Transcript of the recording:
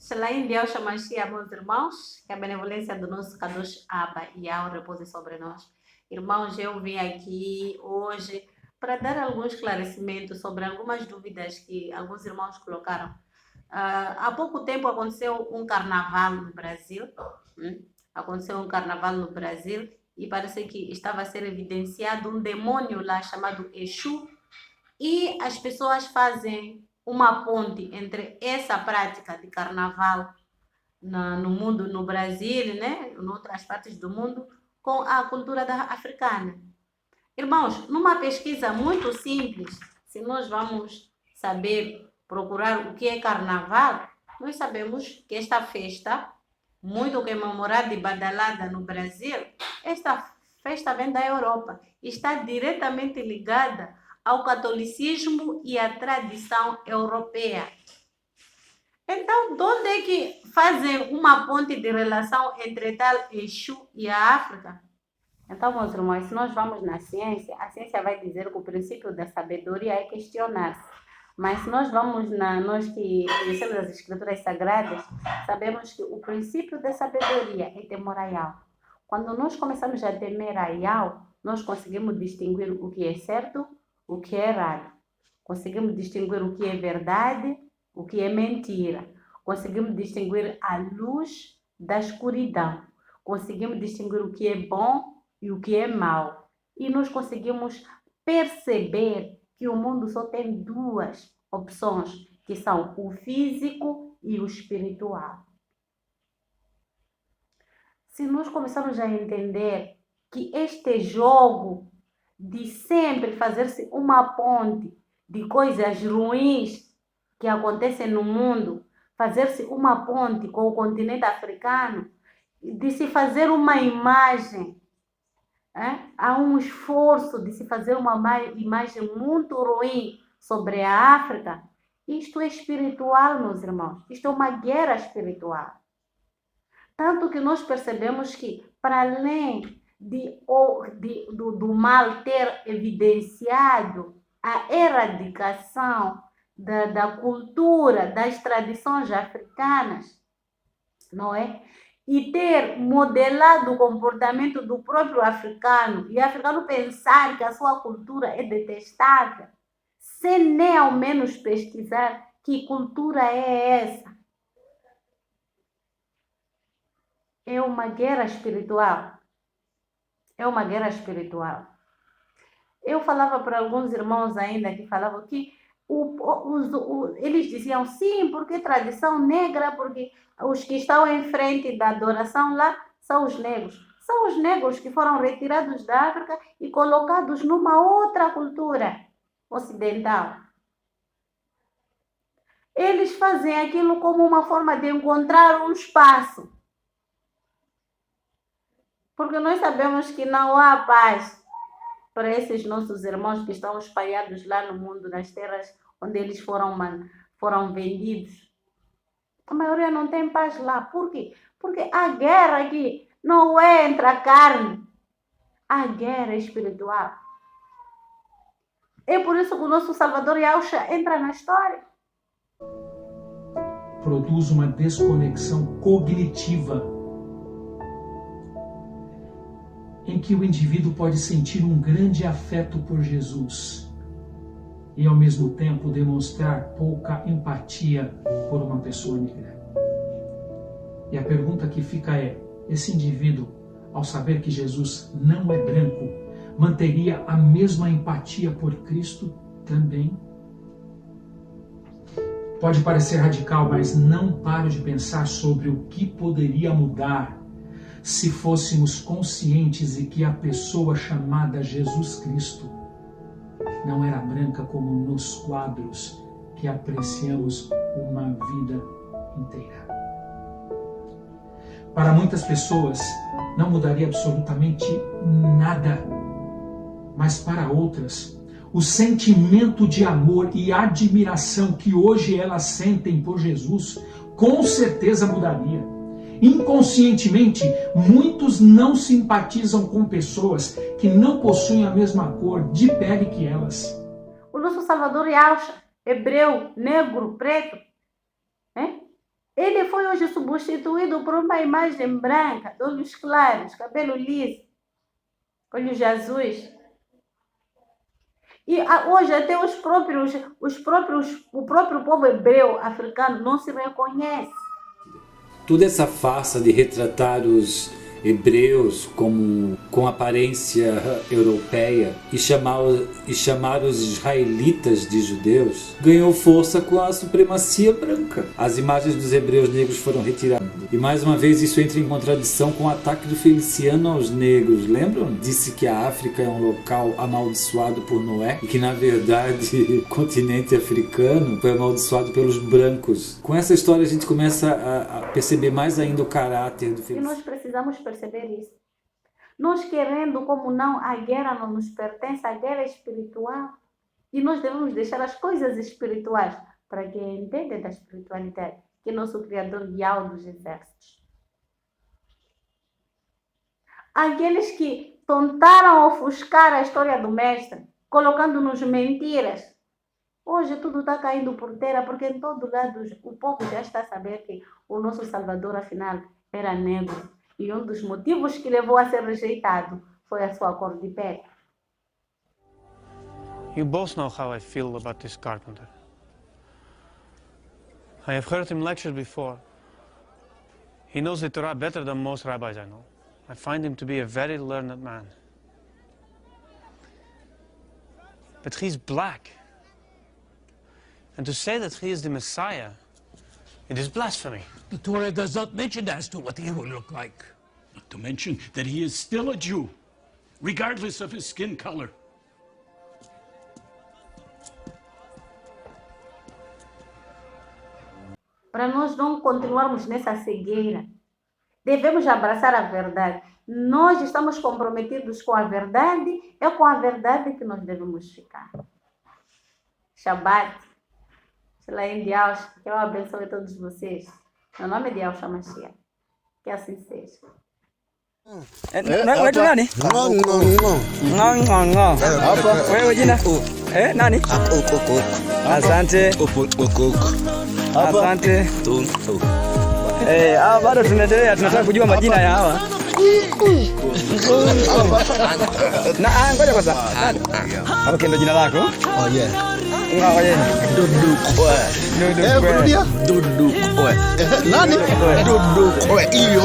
Shalom, Deus Shamashia, meus irmãos, que a benevolência do nosso Kadosh Abba e ao repouse sobre nós. Irmãos, eu vim aqui hoje para dar alguns esclarecimentos sobre algumas dúvidas que alguns irmãos colocaram. Há pouco tempo aconteceu um carnaval no Brasil, aconteceu um carnaval no Brasil e parece que estava a ser evidenciado um demônio lá chamado Exu e as pessoas fazem uma ponte entre essa prática de carnaval no mundo, no Brasil, né, em outras partes do mundo, com a cultura africana. Irmãos, numa pesquisa muito simples, se nós vamos saber procurar o que é carnaval, nós sabemos que esta festa, muito comemorada e badalada no Brasil, esta festa vem da Europa, está diretamente ligada ao catolicismo e à tradição europeia. Então, de onde é que fazem uma ponte de relação entre tal Exu e a África? Então, meus irmãos, se nós vamos na ciência, a ciência vai dizer que o princípio da sabedoria é questionar-se. Mas se nós vamos nós que conhecemos as escrituras sagradas, sabemos que o princípio da sabedoria é temor a Yahweh. Quando nós começamos a temer a Yahweh, nós conseguimos distinguir o que é certo, o que é errado. Conseguimos distinguir o que é verdade, o que é mentira. Conseguimos distinguir a luz da escuridão. Conseguimos distinguir o que é bom e o que é mau. E nós conseguimos perceber que o mundo só tem duas opções, que são o físico e o espiritual. Se nós começarmos a entender que este jogo de sempre fazer-se uma ponte de coisas ruins que acontecem no mundo, fazer-se uma ponte com o continente africano, de se fazer uma imagem, há um esforço de se fazer uma imagem muito ruim sobre a África. Isto é espiritual, meus irmãos. Isto é uma guerra espiritual. Tanto que nós percebemos que, para além do mal ter evidenciado a erradicação da cultura, das tradições africanas, não é? E ter modelado o comportamento do próprio africano, e o africano pensar que a sua cultura é detestável, sem nem ao menos pesquisar que cultura é essa. É uma guerra espiritual. É uma guerra espiritual. Eu falava para alguns irmãos ainda que falavam que eles diziam sim, porque tradição negra, porque os que estão em frente da adoração lá são os negros. São os negros que foram retirados da África e colocados numa outra cultura ocidental. Eles fazem aquilo como uma forma de encontrar um espaço. Porque nós sabemos que não há paz para esses nossos irmãos que estão espalhados lá no mundo, nas terras onde eles foram vendidos. A maioria não tem paz lá. Por quê? Porque a guerra aqui não é entre a carne. A guerra é espiritual. É por isso que o nosso Salvador Yahusha entra na história. Produz uma desconexão cognitiva em que o indivíduo pode sentir um grande afeto por Jesus e, ao mesmo tempo, demonstrar pouca empatia por uma pessoa negra. E a pergunta que fica é: esse indivíduo, ao saber que Jesus não é branco, manteria a mesma empatia por Cristo também? Pode parecer radical, mas não pare de pensar sobre o que poderia mudar se fôssemos conscientes de que a pessoa chamada Jesus Cristo não era branca como nos quadros que apreciamos uma vida inteira. Para muitas pessoas não mudaria absolutamente nada, mas para outras, o sentimento de amor e admiração que hoje elas sentem por Jesus com certeza mudaria. Inconscientemente, muitos não simpatizam com pessoas que não possuem a mesma cor de pele que elas. O nosso Salvador Yahusha, hebreu, negro, preto, Ele foi hoje substituído por uma imagem branca, de olhos claros, cabelo liso, olhos azuis. E hoje até o próprio povo hebreu africano não se reconhece. Toda essa farsa de retratar os hebreus com aparência europeia e chamar os israelitas de judeus ganhou força com a supremacia branca. As imagens dos hebreus negros foram retiradas. E mais uma vez isso entra em contradição com o ataque do Feliciano aos negros. Lembram? Disse que a África é um local amaldiçoado por Noé e que na verdade o continente africano foi amaldiçoado pelos brancos. Com essa história a gente começa a perceber mais ainda o caráter do Feliciano. E nós precisamos perceber isso. Nós querendo como não, a guerra não nos pertence, a guerra é espiritual. E nós devemos deixar as coisas espirituais para quem entende da espiritualidade, que é nosso Criador guial dos exércitos. Aqueles que tentaram ofuscar a história do mestre, colocando-nos mentiras. Hoje tudo está caindo por terra, porque em todo lado o povo já está a saber que o nosso Salvador, afinal, era negro. E um dos motivos que levou a ser rejeitado foi a sua cor de pele. You both know how I feel about this carpenter. I have heard him lecture before. He knows the Torah better than most rabbis I know. I find him to be a very learned man. But he's black. And to say that he is the Messiah, it is blasphemy. The Torah does not mention as to what he will look like. Not to mention that he is still a Jew, regardless of his skin color. Para nós não continuarmos nessa cegueira, devemos abraçar a verdade. Nós estamos comprometidos com a verdade, é com a verdade que nós devemos ficar. Shabbat. Shalom Deus, que eu abençoe todos vocês. Meu nome é Deus Mashiach. Que assim seja. Nani? Wewe jina? Nani? Asante. Asante. Bado tunaendelea, tunataka kujua majina ya hawa. Ngoja kwanza. Okay, ndo jina lako? Oh yeah. Dudukwe. Dudukwe. Nani? Dudukwe. Iyo.